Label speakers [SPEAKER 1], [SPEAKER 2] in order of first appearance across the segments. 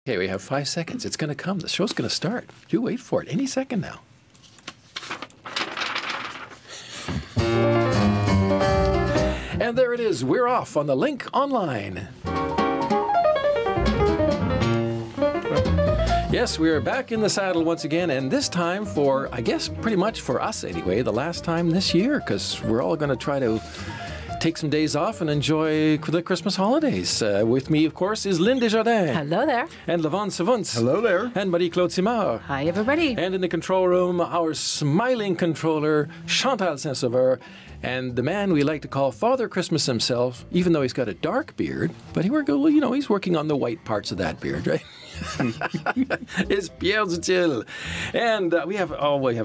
[SPEAKER 1] Okay, we have 5 seconds. It's going to come. The show's going to start. You wait for it any second now. And there it is. We're off on the link online. Yes, we are back in the saddle once again, and this time for, I guess, pretty much for us anyway, the last time this year, because we're all going to try to take some days off and enjoy the Christmas holidays. With me, of course, is Lynn Desjardins.
[SPEAKER 2] Hello there.
[SPEAKER 1] And Levon Savunts.
[SPEAKER 3] Hello there.
[SPEAKER 1] And Marie-Claude Simard.
[SPEAKER 2] Hi, everybody.
[SPEAKER 1] And in the control room, our smiling controller, Chantal Saint-Sauveur, and the man we like to call Father Christmas himself, even though he's got a dark beard, but he's working on the white parts of that beard, right? It's Pierre Dutil. And we have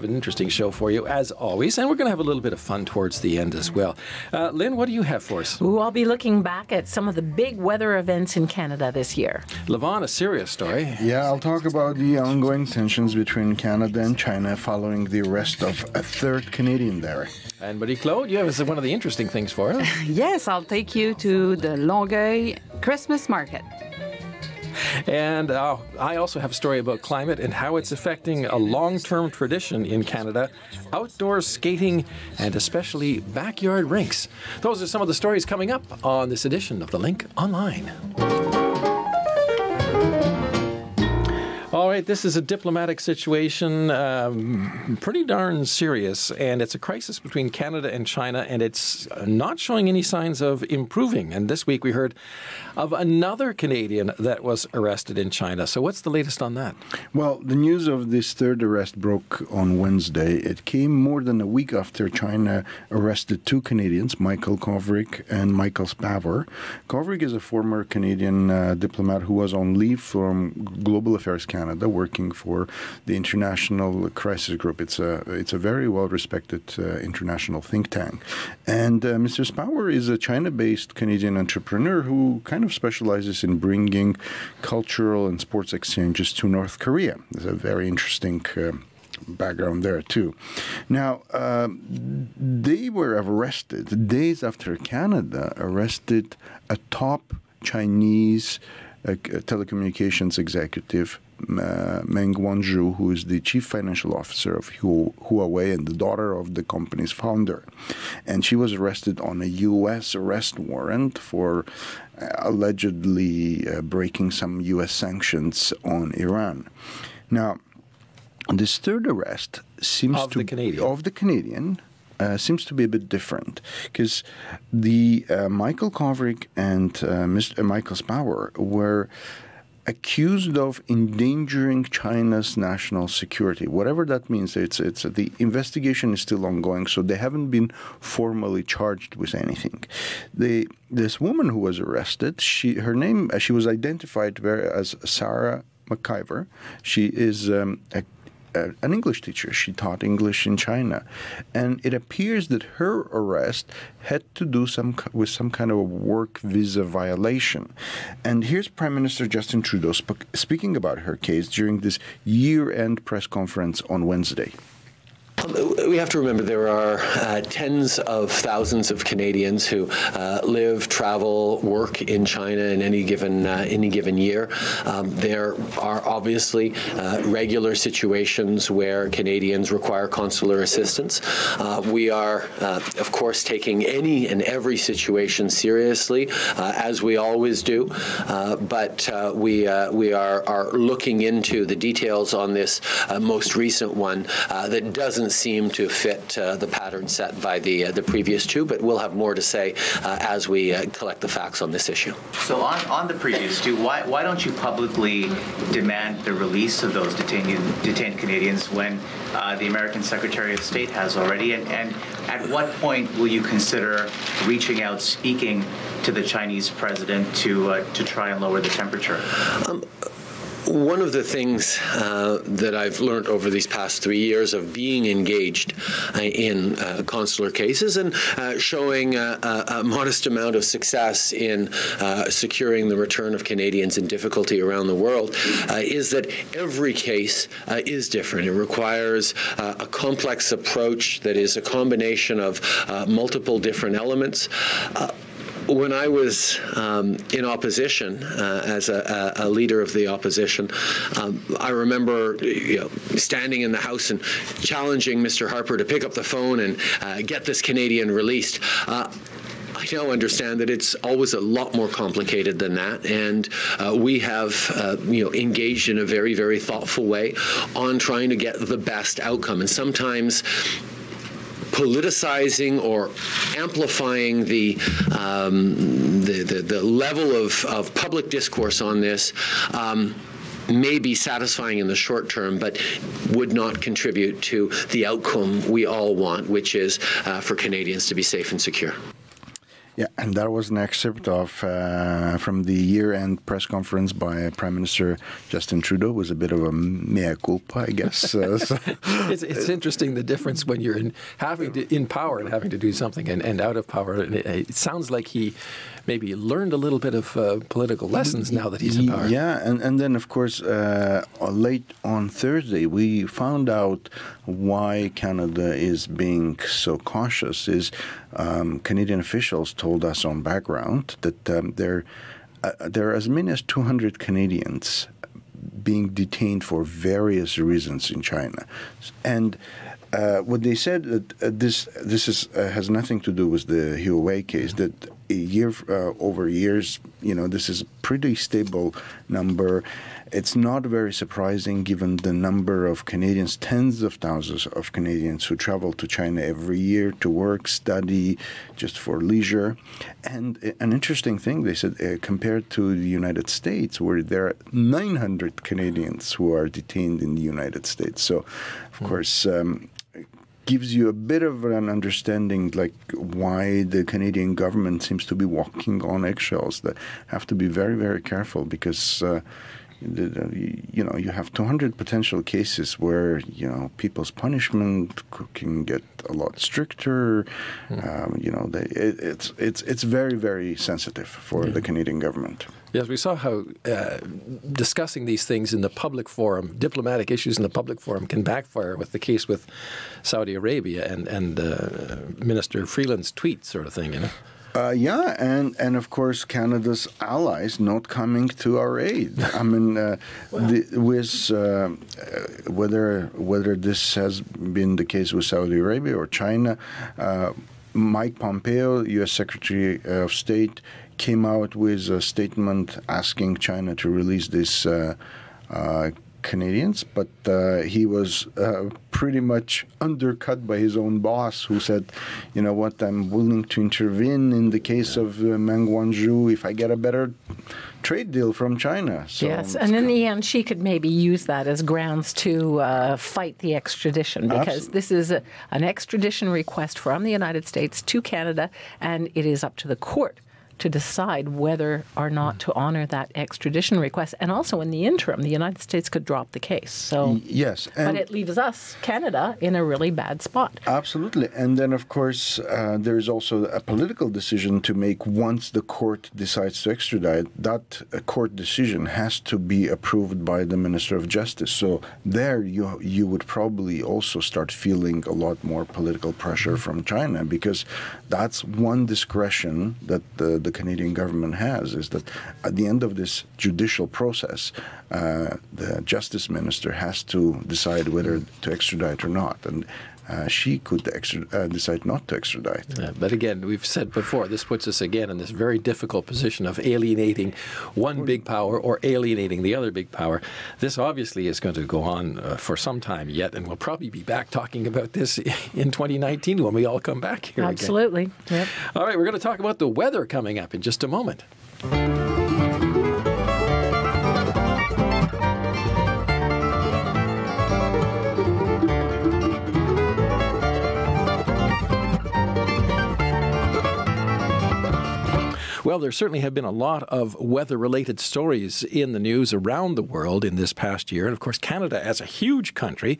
[SPEAKER 1] an interesting show for you, as always, and we're going to have a little bit of fun towards the end as well. Lynn, what do you have for us?
[SPEAKER 2] Ooh, I'll be looking back at some of the big weather events in Canada this year.
[SPEAKER 1] Levon, a serious story.
[SPEAKER 3] Yeah, I'll talk about the ongoing tensions between Canada and China following the arrest of a third Canadian there.
[SPEAKER 1] And Marie-Claude, you have one of the interesting things for us.
[SPEAKER 4] Yes, I'll take you to the Longueuil Christmas market.
[SPEAKER 1] And I also have a story about climate and how it's affecting a long-term tradition in Canada, outdoor skating, and especially backyard rinks. Those are some of the stories coming up on this edition of The Link Online. All right, this is a diplomatic situation, pretty darn serious, and it's a crisis between Canada and China, and it's not showing any signs of improving. And this week we heard of another Canadian that was arrested in China. So what's the latest on that?
[SPEAKER 3] Well, the news of this third arrest broke on Wednesday. It came more than a week after China arrested two Canadians, Michael Kovrig and Michael Spavor. Kovrig is a former Canadian diplomat who was on leave from Global Affairs Canada, working for the International Crisis Group. It's a very well-respected international think tank. And Mr. Spauer is a China-based Canadian entrepreneur who kind of specializes in bringing cultural and sports exchanges to North Korea. There's a very interesting background there, too. Now, they were arrested days after Canada arrested a top Chinese telecommunications executive, Meng Wanzhou, who is the chief financial officer of Huawei and the daughter of the company's founder. And she was arrested on a U.S. arrest warrant for allegedly breaking some U.S. sanctions on Iran. Now, this third arrest seems
[SPEAKER 1] of the Canadian
[SPEAKER 3] seems to be a bit different, because the Michael Kovrig and Mr. Michael Spauer were accused of endangering China's national security. Whatever that means, the investigation is still ongoing, so they haven't been formally charged with anything. This woman who was arrested, she was identified as Sarah McIver. She is an English teacher. She taught English in China. And it appears that her arrest had to do with some kind of a work visa violation. And here's Prime Minister Justin Trudeau speaking about her case during this year-end press conference on Wednesday.
[SPEAKER 5] We have to remember there are tens of thousands of Canadians who live, travel, work in China in any given year. There are obviously regular situations where Canadians require consular assistance. We are, of course, taking any and every situation seriously, as we always do. But we are looking into the details on this most recent one that doesn't seem to fit the pattern set by the previous two, but we'll have more to say as we collect the facts on this issue.
[SPEAKER 6] So on the previous two, why don't you publicly demand the release of those detained Canadians when the American Secretary of State has already? And at what point will you consider reaching out, speaking to the Chinese president to try and lower the temperature?
[SPEAKER 5] One of the things that I've learned over these past 3 years of being engaged in consular cases and showing a modest amount of success in securing the return of Canadians in difficulty around the world is that every case is different. It requires a complex approach that is a combination of multiple different elements. when I was in opposition as a leader of the opposition, I remember standing in the House and challenging Mr. Harper to pick up the phone and get this Canadian released. I now understand that it's always a lot more complicated than that, and we have engaged in a very, very thoughtful way on trying to get the best outcome. And sometimes politicizing or amplifying the level of public discourse on this may be satisfying in the short term, but would not contribute to the outcome we all want, which is for Canadians to be safe and secure.
[SPEAKER 3] Yeah, and that was an excerpt of from the year-end press conference by Prime Minister Justin Trudeau. It was a bit of a mea culpa, I guess.
[SPEAKER 1] It's interesting the difference when you're in power and having to do something and out of power. And it sounds like he maybe learned a little bit of political lessons now that he's in power.
[SPEAKER 3] Yeah, and then, of course, late on Thursday, we found out why Canada is being so cautious. Canadian officials told us on background that there are as many as 200 Canadians being detained for various reasons in China. And what they said that this has nothing to do with the Huawei case, that over years, this is a pretty stable number. It's not very surprising given the number of Canadians, tens of thousands of Canadians who travel to China every year to work, study, just for leisure. And an interesting thing, they said, compared to the United States, where there are 900 Canadians who are detained in the United States. So, of course, gives you a bit of an understanding like why the Canadian government seems to be walking on eggshells. That have to be very, very careful because you have 200 potential cases where people's punishment can get a lot stricter. It's very, very sensitive for the Canadian government.
[SPEAKER 1] Yes, we saw how discussing these things in the public forum, diplomatic issues in the public forum, can backfire with the case with Saudi Arabia and Minister Freeland's tweet sort of thing,
[SPEAKER 3] and of course Canada's allies not coming to our aid. I mean, whether this has been the case with Saudi Arabia or China, Mike Pompeo, U.S. Secretary of State, came out with a statement asking China to release these Canadians, but he was pretty much undercut by his own boss, who said, you know what, I'm willing to intervene in the case of Meng Wanzhou if I get a better trade deal from China. So,
[SPEAKER 2] yes, and in the end, she could maybe use that as grounds to fight the extradition, because this is an extradition request from the United States to Canada, and it is up to the court to decide whether or not to honor that extradition request. And also in the interim, the United States could drop the case. So
[SPEAKER 3] yes,
[SPEAKER 2] but it leaves us, Canada, in a really bad spot.
[SPEAKER 3] Absolutely. And then, of course, there is also a political decision to make once the court decides to extradite. That court decision has to be approved by the Minister of Justice. So there you would probably also start feeling a lot more political pressure from China, because that's one discretion that the Canadian government has, is that at the end of this judicial process, the Justice Minister has to decide whether to extradite or not. And she could decide not to extradite.
[SPEAKER 1] Yeah, but again, we've said before, this puts us again in this very difficult position of alienating one big power or alienating the other big power. This obviously is going to go on for some time yet, and we'll probably be back talking about this in 2019 when we all come back here again.
[SPEAKER 2] Absolutely. Yep.
[SPEAKER 1] All right, we're going to talk about the weather coming up in just a moment. Well, there certainly have been a lot of weather-related stories in the news around the world in this past year. And, of course, Canada, as a huge country,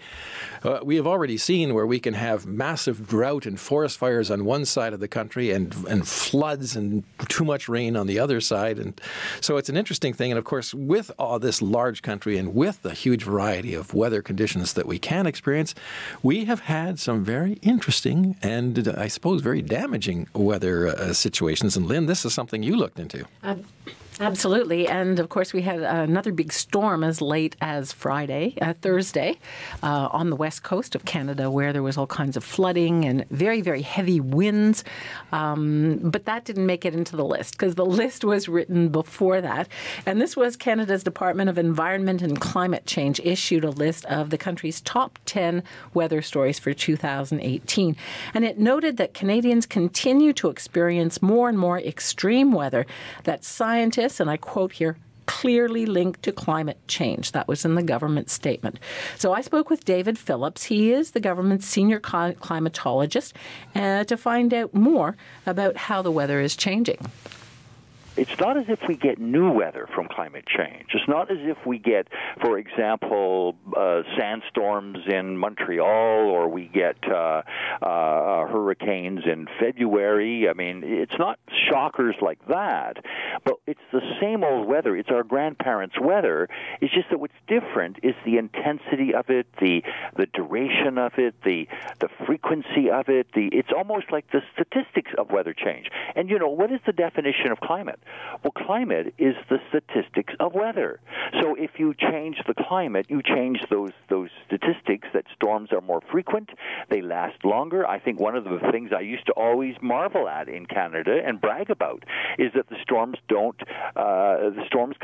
[SPEAKER 1] we have already seen where we can have massive drought and forest fires on one side of the country and floods and too much rain on the other side. And so it's an interesting thing. And, of course, with all this large country and with the huge variety of weather conditions that we can experience, we have had some very interesting and, I suppose, very damaging weather situations. And, Lynn, this is something you looked into.
[SPEAKER 2] Absolutely. And, of course, we had another big storm as late as Thursday, on the west coast of Canada, where there was all kinds of flooding and very, very heavy winds. But that didn't make it into the list because the list was written before that. And this was Canada's Department of Environment and Climate Change issued a list of the country's top 10 weather stories for 2018. And it noted that Canadians continue to experience more and more extreme weather that scientists, and I quote here, clearly linked to climate change. That was in the government statement. So I spoke with David Phillips. He is the government's senior climatologist to find out more about how the weather is changing.
[SPEAKER 7] It's not as if we get new weather from climate change. It's not as if we get, for example, sandstorms in Montreal or we get hurricanes in February. I mean, it's not shockers like that, but it's the same old weather. It's our grandparents' weather. It's just that what's different is the intensity of it, the duration of it, the frequency of it. It's almost like the statistics of weather change. And, what is the definition of climate? Well, climate is the statistics of weather. So if you change the climate, you change those statistics that storms are more frequent, they last longer. I think one of the things I used to always marvel at in Canada and brag about is that the storms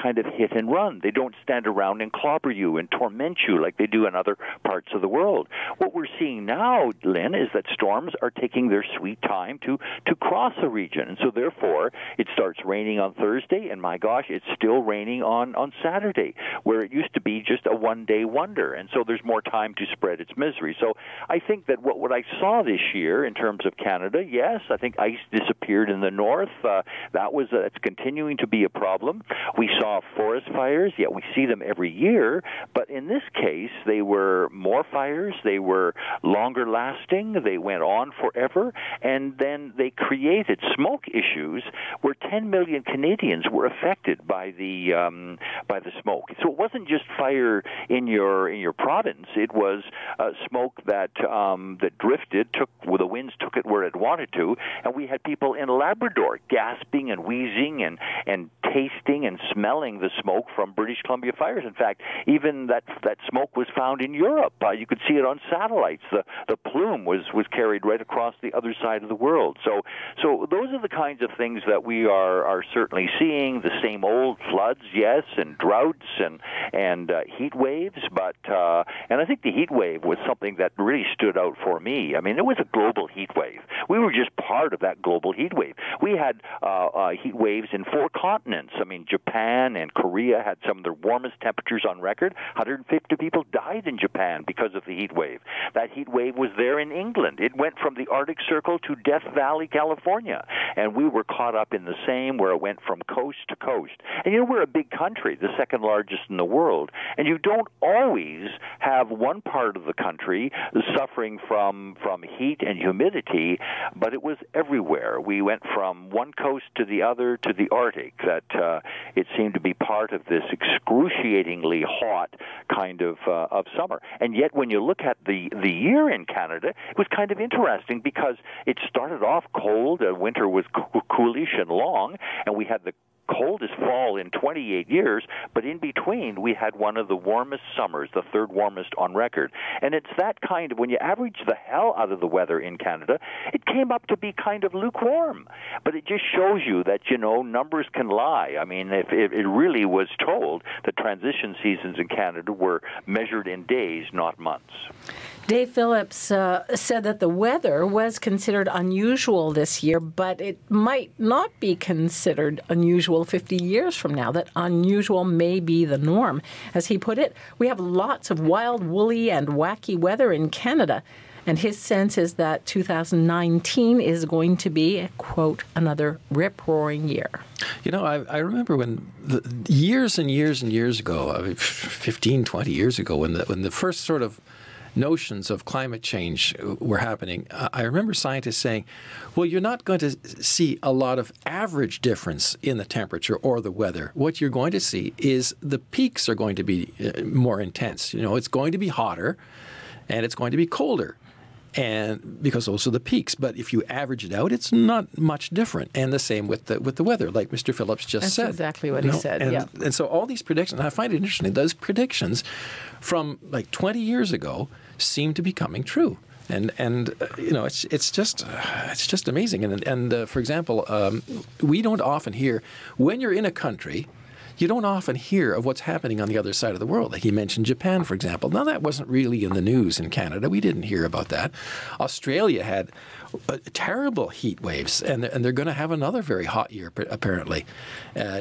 [SPEAKER 7] kind of hit and run. They don't stand around and clobber you and torment you like they do in other parts of the world. What we're seeing now, Lynn, is that storms are taking their sweet time to cross a region. And so therefore, it starts raining on Thursday, and my gosh, it's still raining on Saturday, where it used to be just a one-day wonder. And so there's more time to spread its misery. So I think that what I saw this year in terms of Canada, yes, I think ice disappeared in the north. It's continuing to be a problem. We saw forest fires, yet we see them every year. But in this case, they were more fires. They were longer lasting. They went on forever. And then they created smoke issues where 10 million Canadians were affected by the smoke. So it wasn't just fire in your province. It was smoke that drifted, the winds took it where it wanted to, and we had people in Labrador gasping and wheezing and tasting and smelling the smoke from British Columbia fires. In fact, even that smoke was found in Europe. You could see it on satellites. The plume was carried right across the other side of the world. So those are the kinds of things that we are certainly seeing. The same old floods, yes, and droughts and heat waves. But and I think the heat wave was something that really stood out for me. I mean, it was a global heat wave. We were just part of that global heat wave. We had heat waves in 4 continents. I mean, Japan and Korea had some of their warmest temperatures on record. 150 people died in Japan because of the heat wave. That heat wave was there in England. It went from the Arctic Circle to Death Valley, California. And we were caught up in the same, where it went from coast to coast. And we're a big country, the second largest in the world. And you don't always have one part of the country suffering from heat and humidity, but it was everywhere. We went from one coast to the other to the Arctic. That it seemed to be part of this excruciatingly hot kind of summer. And yet when you look at the year in Canada, it was kind of interesting because it started off cold, winter was coolish and long, and we had the coldest fall in 28 years, but in between we had one of the warmest summers, the 3rd warmest on record. And it's that kind of, when you average the hell out of the weather in Canada, it came up to be kind of lukewarm. But it just shows you that, numbers can lie. I mean, if it really was told that transition seasons in Canada were measured in days, not months.
[SPEAKER 2] Dave Phillips said that the weather was considered unusual this year, but it might not be considered unusual 50 years from now, that unusual may be the norm. As he put it, we have lots of wild, woolly, and wacky weather in Canada. And his sense is that 2019 is going to be, quote, another rip-roaring year.
[SPEAKER 1] You know, I remember when years and years and years ago, 15, 20 years ago, when the first sort of notions of climate change were happening, I remember scientists saying, well, you're not going to see a lot of average difference in the temperature or the weather. What you're going to see is the peaks are going to be more intense. You know, it's going to be hotter and it's going to be colder. And because those are the peaks, but if you average it out, it's not much different. And the same with the weather, like Mr. Phillips just said.
[SPEAKER 2] That's exactly what he said.
[SPEAKER 1] And so all these predictions, I find it interesting. Those predictions from like 20 years ago seem to be coming true. And you know, it's just amazing. And for example, we don't often hear when you're in a country. You don't often hear of what's happening on the other side of the world. Like he mentioned Japan, for example. Now, that wasn't really in the news in Canada. We didn't hear about that. Australia had terrible heat waves, and they're going to have another very hot year, apparently.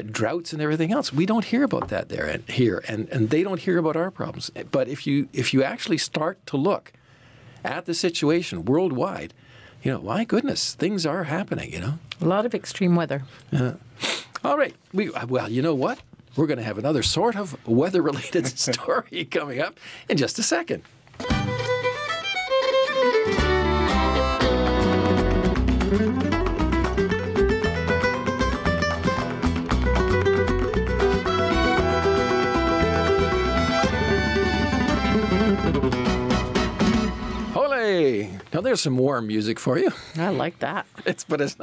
[SPEAKER 1] Droughts and everything else. We don't hear about that here, and they don't hear about our problems. But if you actually start to look at the situation worldwide, you know, my goodness, things are happening, you know.
[SPEAKER 2] A lot of extreme weather.
[SPEAKER 1] All right. Well, you know what? We're going to have another sort of weather-related story coming up in just a second. Now there's some warm music for you.
[SPEAKER 2] I like that.
[SPEAKER 1] But it's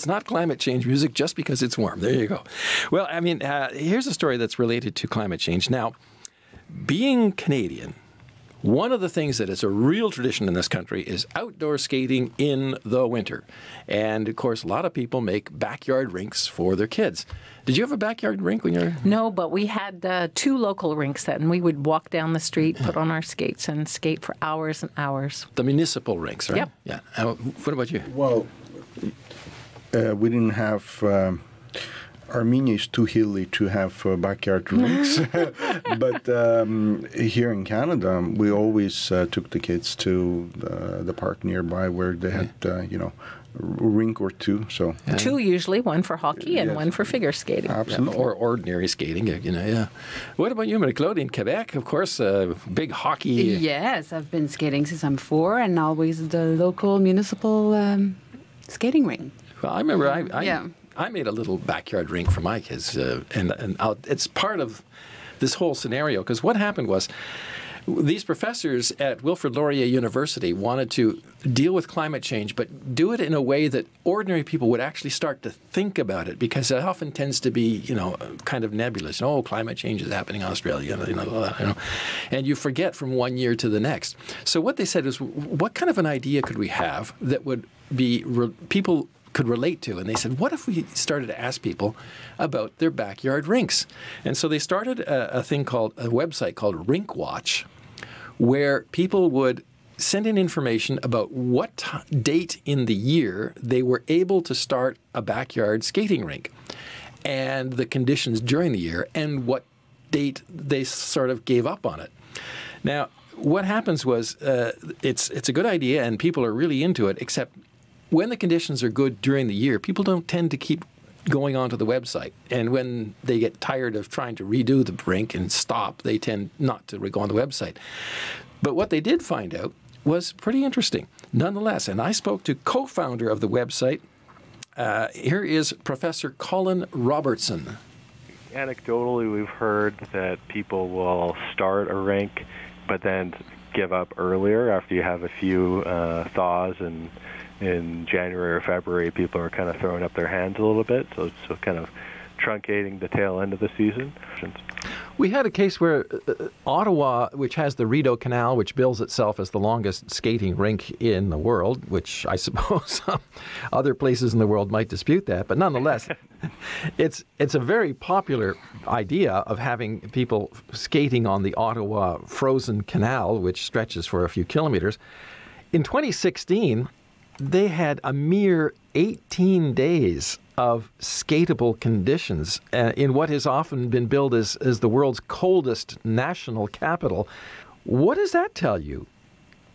[SPEAKER 1] not climate change music just because it's warm. There you go. Well, I mean, here's a story that's related to climate change. Now, being Canadian, one of the things that is a real tradition in this country is outdoor skating in the winter. And, of course, a lot of people make backyard rinks for their kids. Did you have a backyard rink when you were...
[SPEAKER 2] No, but we had 2 local rinks and we would walk down the street, put on our skates, and skate for hours and hours.
[SPEAKER 1] The municipal rinks, right?
[SPEAKER 2] Yep.
[SPEAKER 1] Yeah. What about you?
[SPEAKER 3] Well, we didn't have... Armenia is too hilly to have backyard rinks, but here in Canada, we always took the kids to the park nearby where they had, a rink or 2. So
[SPEAKER 2] 2 usually, one for hockey and one for figure skating.
[SPEAKER 3] Absolutely.
[SPEAKER 1] Yeah, or ordinary skating, you know, yeah. What about you, Marie-Claude, in Quebec? Of course, big hockey.
[SPEAKER 4] Yes, I've been skating since I'm 4 and always the local municipal skating ring.
[SPEAKER 1] Well, I remember I made a little backyard rink for my kids, and it's part of this whole scenario, because what happened was these professors at Wilfrid Laurier University wanted to deal with climate change, but do it in a way that ordinary people would actually start to think about it, because it often tends to be, you know, kind of nebulous. Oh, climate change is happening in Australia, you know, and you forget from one year to the next. So what they said is, what kind of an idea could we have that would be people could relate to? And they said, what if we started to ask people about their backyard rinks? And so they started a website called Rink Watch, where people would send in information about what date in the year they were able to start a backyard skating rink, and the conditions during the year, and what date they sort of gave up on it. Now, what happens was it's a good idea, and people are really into it, except when the conditions are good during the year, people don't tend to keep going onto the website. And when they get tired of trying to redo the rink and stop, they tend not to go on the website. But what they did find out was pretty interesting, nonetheless. And I spoke to co-founder of the website. Here is Professor Colin Robertson.
[SPEAKER 8] Anecdotally, we've heard that people will start a rink, but then give up earlier after you have a few thaws, and in January or February, people are kind of throwing up their hands a little bit, so kind of truncating the tail end of the season.
[SPEAKER 1] We had a case where Ottawa, which has the Rideau Canal, which bills itself as the longest skating rink in the world, which I suppose other places in the world might dispute that, but nonetheless, it's a very popular idea of having people skating on the Ottawa frozen canal, which stretches for a few kilometers. In 2016, they had a mere 18 days of skatable conditions in what has often been billed as the world's coldest national capital. What does that tell you?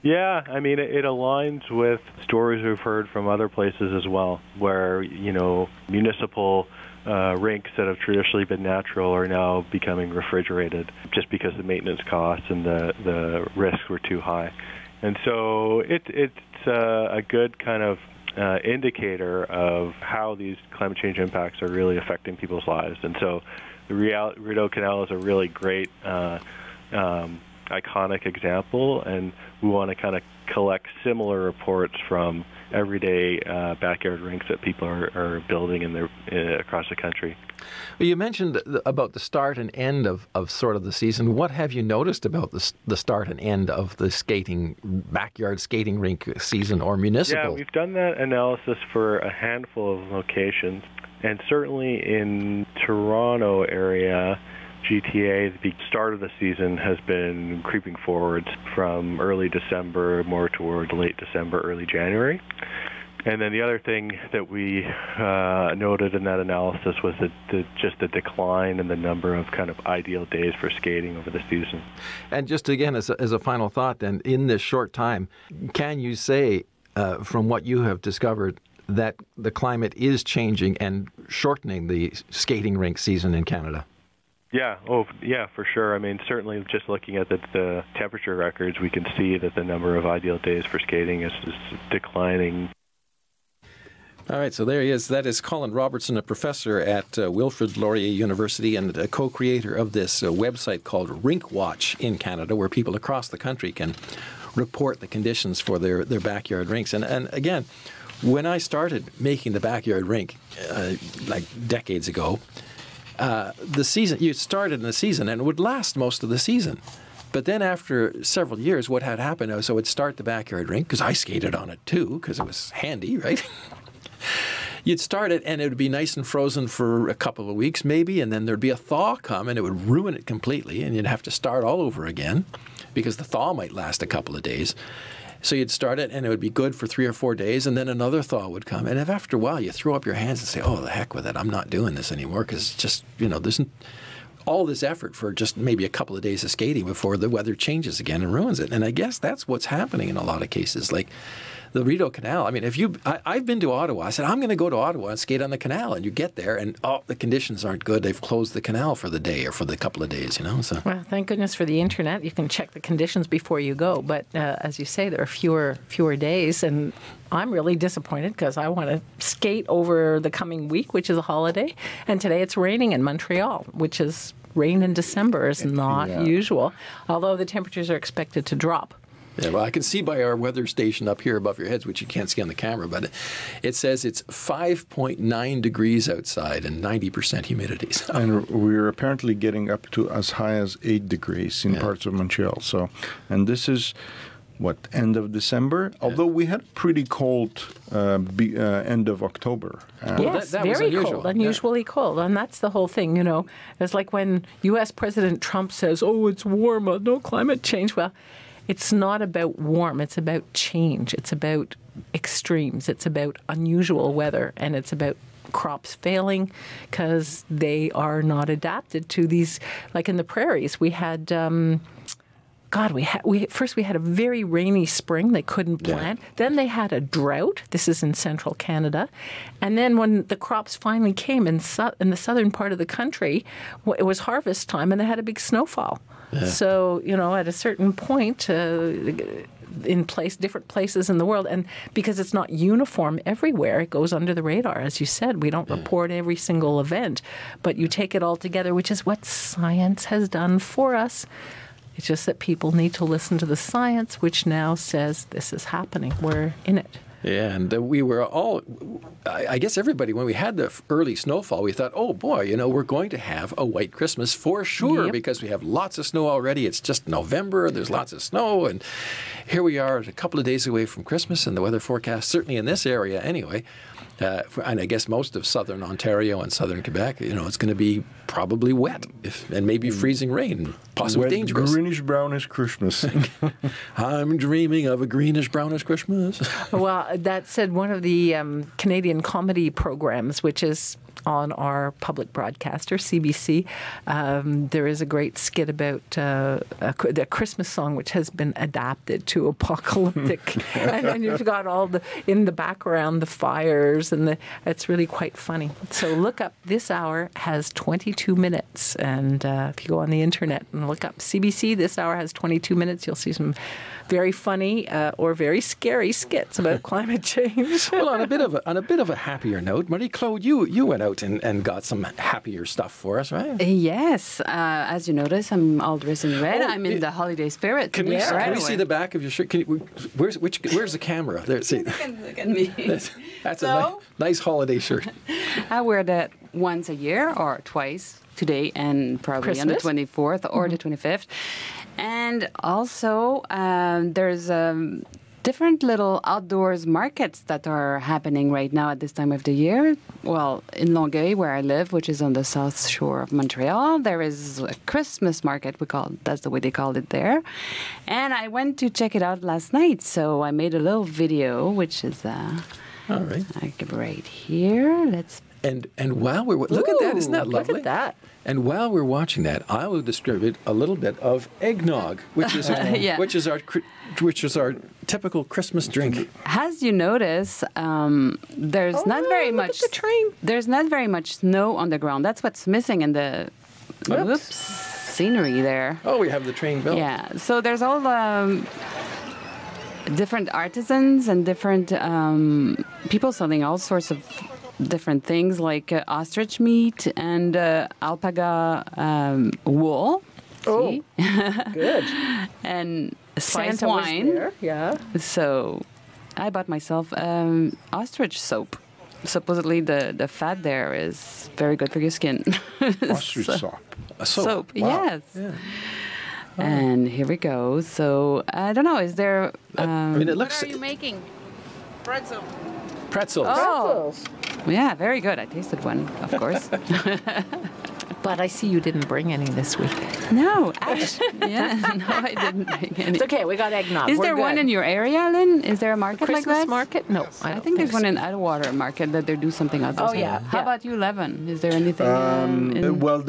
[SPEAKER 8] Yeah, I mean, it aligns with stories we've heard from other places as well, where, municipal rinks that have traditionally been natural are now becoming refrigerated just because the maintenance costs and the risks were too high. And so it's a good kind of indicator of how these climate change impacts are really affecting people's lives. And so the Rideau Canal is a really great iconic example, and we want to kind of collect similar reports from everyday backyard rinks that people are building across the country.
[SPEAKER 1] Well, you mentioned about the start and end of sort of the season. What have you noticed about the start and end of the backyard skating rink season or municipal?
[SPEAKER 8] Yeah, we've done that analysis for a handful of locations, and certainly in Toronto area, GTA, the start of the season has been creeping forwards from early December more toward late December, early January. And then the other thing that we noted in that analysis was just the decline in the number of kind of ideal days for skating over the season.
[SPEAKER 1] And just again, as a final thought then, in this short time, can you say, from what you have discovered, that the climate is changing and shortening the skating rink season in Canada?
[SPEAKER 8] Yeah, for sure. I mean, certainly just looking at the temperature records, we can see that the number of ideal days for skating is declining.
[SPEAKER 1] All right, so there he is. That is Colin Robertson, a professor at Wilfrid Laurier University and a co-creator of this website called Rink Watch in Canada, where people across the country can report the conditions for their backyard rinks. And again, when I started making the backyard rink, like decades ago, the season, you started in the season and it would last most of the season. But then after several years, what had happened was I would start the backyard rink, because I skated on it too, because it was handy, right? You'd start it and it would be nice and frozen for a couple of weeks maybe, and then there'd be a thaw come and it would ruin it completely, and you'd have to start all over again because the thaw might last a couple of days. So you'd start it and it would be good for 3 or 4 days, and then another thaw would come. And if after a while you throw up your hands and say, oh, the heck with it, I'm not doing this anymore, because just, there's all this effort for just maybe a couple of days of skating before the weather changes again and ruins it. And I guess that's what's happening in a lot of cases. Like the Rideau Canal, I mean, I've been to Ottawa. I said, I'm going to go to Ottawa and skate on the canal. And you get there and, the conditions aren't good. They've closed the canal for the day or for the couple of days, So.
[SPEAKER 2] Well, thank goodness for the internet. You can check the conditions before you go. But as you say, there are fewer days. And I'm really disappointed because I want to skate over the coming week, which is a holiday. And today it's raining in Montreal, which is rain in December is not usual, although the temperatures are expected to drop.
[SPEAKER 1] Yeah, well, I can see by our weather station up here above your heads, which you can't see on the camera, but it says it's 5.9 degrees outside and 90% humidity. So.
[SPEAKER 3] And we're apparently getting up to as high as 8 degrees in parts of Montreal. So, and this is, end of December? Yeah. Although we had a pretty cold end of October.
[SPEAKER 2] Yes, that very cold, unusually cold. And that's the whole thing, It's like when U.S. President Trump says, it's warm, no climate change. Well, it's not about warm. It's about change. It's about extremes. It's about unusual weather. And it's about crops failing because they are not adapted to these. Like in the prairies, we had... First we had a very rainy spring. They couldn't plant. Yeah. Then they had a drought. This is in central Canada. And then when the crops finally came in the southern part of the country, it was harvest time and they had a big snowfall. Yeah. So, at a certain point different places in the world, and because it's not uniform everywhere, it goes under the radar. As you said, we don't report every single event, but you take it all together, which is what science has done for us. It's just that people need to listen to the science, which now says this is happening. We're in it.
[SPEAKER 1] Yeah, and we were all, I guess everybody, when we had the early snowfall, we thought, oh boy, we're going to have a white Christmas for sure, because we have lots of snow already. It's just November, there's lots of snow, and here we are a couple of days away from Christmas, and the weather forecast, certainly in this area anyway, and I guess most of southern Ontario and southern Quebec, it's going to be probably wet and maybe freezing rain, possibly dangerous.
[SPEAKER 3] Greenish-brownish Christmas.
[SPEAKER 1] I'm dreaming of a greenish-brownish Christmas.
[SPEAKER 2] Well, that said, one of the Canadian comedy programs, which is on our public broadcaster, CBC. There is a great skit about the Christmas song, which has been adapted to apocalyptic. And then you've got in the background, the fires, and it's really quite funny. So look up, this hour has 22 minutes. And if you go on the internet and look up CBC, this hour has 22 minutes, you'll see some very funny or very scary skits about climate change.
[SPEAKER 1] Well, on a bit of a happier note, Marie-Claude, you went out and got some happier stuff for us, right?
[SPEAKER 4] Yes. As you notice, I'm all dressed in red. I'm in the holiday spirit.
[SPEAKER 1] Can we see the back of your shirt? Where's the camera? There, see.
[SPEAKER 4] Look at me.
[SPEAKER 1] That's a nice holiday shirt.
[SPEAKER 4] I wear that once a year or twice, today and probably on the 24th or the 25th. And also, there's different little outdoors markets that are happening right now at this time of the year. Well, in Longueuil, where I live, which is on the south shore of Montreal, there is a Christmas market. That's the way they called it there. And I went to check it out last night, so I made a little video, which is
[SPEAKER 1] all right,
[SPEAKER 4] right here. Let's.
[SPEAKER 1] And while we're look at that, isn't that lovely?
[SPEAKER 2] Look at that.
[SPEAKER 1] And while we're watching that, I will distribute a little bit of eggnog, which is which is our typical Christmas drink.
[SPEAKER 4] As you notice, there's not very much.
[SPEAKER 2] Look at the train.
[SPEAKER 4] There's not very much snow on the ground. That's what's missing in the scenery there.
[SPEAKER 1] Oh, we have the train built.
[SPEAKER 4] Yeah. So there's all different artisans and different people selling all sorts of different things like ostrich meat and alpaca wool.
[SPEAKER 2] Oh, good.
[SPEAKER 4] And spice
[SPEAKER 2] Santa was
[SPEAKER 4] wine.
[SPEAKER 2] there, yeah.
[SPEAKER 4] So I bought myself ostrich soap. Supposedly the fat there is very good for your skin.
[SPEAKER 3] Ostrich soap.
[SPEAKER 1] A soap.
[SPEAKER 3] Wow.
[SPEAKER 4] Yes.
[SPEAKER 1] Yeah.
[SPEAKER 4] And here we go. So I don't know. Is there?
[SPEAKER 1] I mean, it looks.
[SPEAKER 9] What are you making? Pretzel.
[SPEAKER 1] Pretzels.
[SPEAKER 4] Oh, yeah, very good. I tasted one, of course.
[SPEAKER 2] But I see you didn't bring any this week.
[SPEAKER 4] No, actually, no, I didn't bring any.
[SPEAKER 2] It's okay. We got eggnog.
[SPEAKER 4] Is
[SPEAKER 2] We're
[SPEAKER 4] there one
[SPEAKER 2] good.
[SPEAKER 4] in your area, Lynn? Is there a market
[SPEAKER 2] Christmas
[SPEAKER 4] like that?
[SPEAKER 2] market? No,
[SPEAKER 4] I think there's one in Atwater Market that they do something out there.
[SPEAKER 2] Oh, yeah.
[SPEAKER 4] How about you, Levin? Is there anything?
[SPEAKER 3] Well,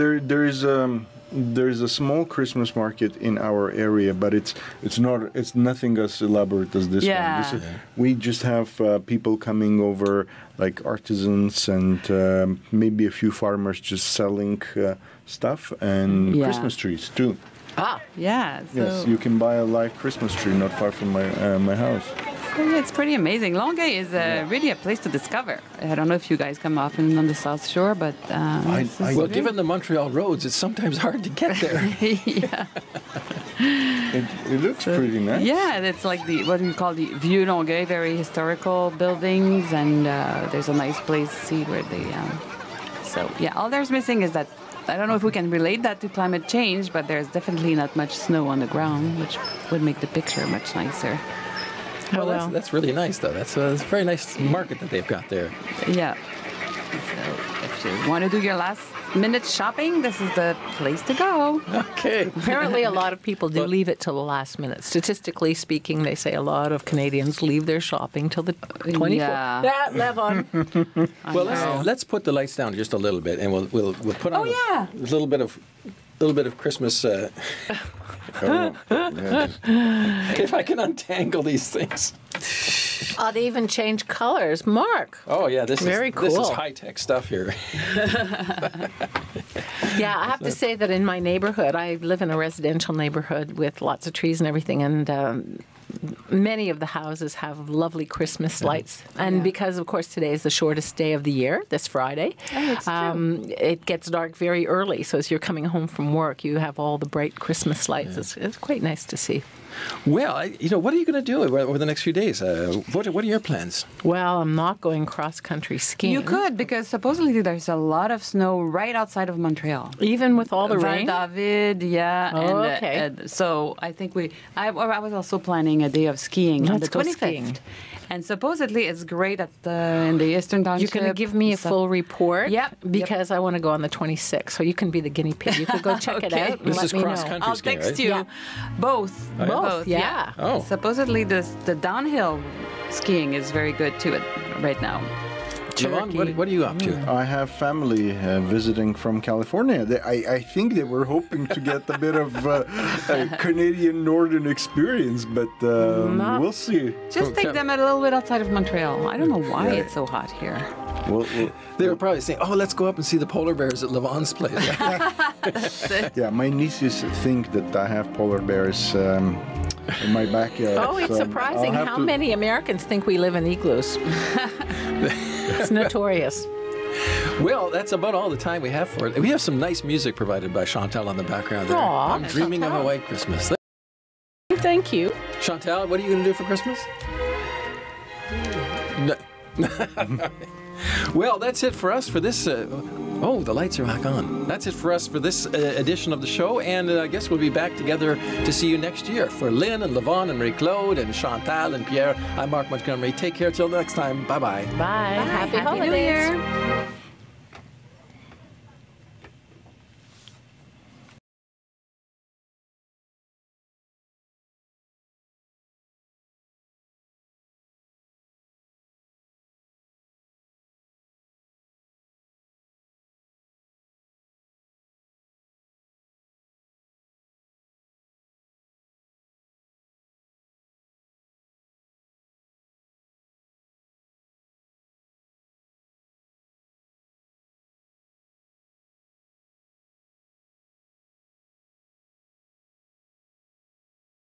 [SPEAKER 3] there's a small Christmas market in our area, but it's nothing as elaborate as this one. We just have people coming over, like artisans and maybe a few farmers just selling stuff and Christmas trees too.
[SPEAKER 2] Ah,
[SPEAKER 4] yeah. So
[SPEAKER 3] Yes, you can buy a live Christmas tree not far from my house.
[SPEAKER 4] It's pretty amazing. Longueuil is really a place to discover. I don't know if you guys come often on the South Shore, but
[SPEAKER 1] well, given the Montreal roads, it's sometimes hard to get there.
[SPEAKER 4] yeah.
[SPEAKER 3] It looks pretty nice.
[SPEAKER 4] Yeah, it's like what we call the Vieux Longueuil, very historical buildings, and there's a nice place to see where they. So yeah, all there's missing is that. I don't know if we can relate that to climate change, but there's definitely not much snow on the ground, which would make the picture much nicer.
[SPEAKER 1] Well, that's really nice, though. That's a very nice market that they've got there.
[SPEAKER 4] Yeah. So if you want to do your last-minute shopping, this is the place to go.
[SPEAKER 1] Okay.
[SPEAKER 2] Apparently, a lot of people do leave it till the last minute. Statistically speaking, they say a lot of Canadians leave their shopping till the 24th.
[SPEAKER 4] Yeah.
[SPEAKER 2] Levon.
[SPEAKER 1] Well, let's put the lights down just a little bit, and we'll put on a little bit of Christmas. If I can untangle these things.
[SPEAKER 2] Oh, they even change colors. Mark.
[SPEAKER 1] Oh yeah, this
[SPEAKER 2] Very
[SPEAKER 1] is
[SPEAKER 2] cool.
[SPEAKER 1] high-tech stuff here.
[SPEAKER 2] Yeah, I have to say that in my neighborhood, I live in a residential neighborhood with lots of trees and everything, and many of the houses have lovely Christmas lights. And because, of course, today is the shortest day of the year, this Friday, it gets dark very early. So as you're coming home from work, you have all the bright Christmas lights. It's quite nice to see.
[SPEAKER 1] Well, what are you going to do over the next few days? What are your plans?
[SPEAKER 2] Well, I'm not going cross-country skiing.
[SPEAKER 4] You could, because supposedly there's a lot of snow right outside of Montreal.
[SPEAKER 2] Even with all the rain?
[SPEAKER 4] David, yeah.
[SPEAKER 2] Oh, okay.
[SPEAKER 4] So I think I was also planning a day of skiing on the 25th.
[SPEAKER 2] Skiing.
[SPEAKER 4] And supposedly it's great in the Eastern Township.
[SPEAKER 2] You're going to give me a full report?
[SPEAKER 4] Yep.
[SPEAKER 2] Because I want to go on the 26th, so you can be the guinea pig. You could go check it out and
[SPEAKER 1] This
[SPEAKER 2] let
[SPEAKER 1] is
[SPEAKER 2] me know.
[SPEAKER 1] cross-country
[SPEAKER 4] I'll
[SPEAKER 1] skiing,
[SPEAKER 4] text
[SPEAKER 1] right?
[SPEAKER 4] you.
[SPEAKER 2] Yeah.
[SPEAKER 4] Both.
[SPEAKER 2] Both, yeah.
[SPEAKER 1] Oh.
[SPEAKER 4] Supposedly the downhill skiing is very good too right now.
[SPEAKER 1] Levon, what are you up to?
[SPEAKER 3] I have family visiting from California. I think they were hoping to get a bit of a Canadian northern experience, but we'll see.
[SPEAKER 4] Just take them a little bit outside of Montreal. I don't know why it's so hot here.
[SPEAKER 1] They were probably saying, "Oh, let's go up and see the polar bears at Levon's place."
[SPEAKER 3] Yeah, my nieces think that I have polar bears in my backyard.
[SPEAKER 2] Oh, it's surprising how many Americans think we live in igloos. It's notorious.
[SPEAKER 1] Well, that's about all the time we have for it. We have some nice music provided by Chantal on the background there.
[SPEAKER 2] Aw,
[SPEAKER 1] I'm dreaming of a white Christmas.
[SPEAKER 2] Thank you.
[SPEAKER 1] Chantal, what are you going to do for Christmas? No. Well, that's it for us for this. Oh, the lights are back on. That's it for us for this edition of the show, and I guess we'll be back together to see you next year. For Lynn and Levon and Marie-Claude and Chantal and Pierre, I'm Mark Montgomery. Take care till next time. Bye-bye.
[SPEAKER 2] Bye. Happy
[SPEAKER 4] Happy New
[SPEAKER 2] holidays.
[SPEAKER 4] Year.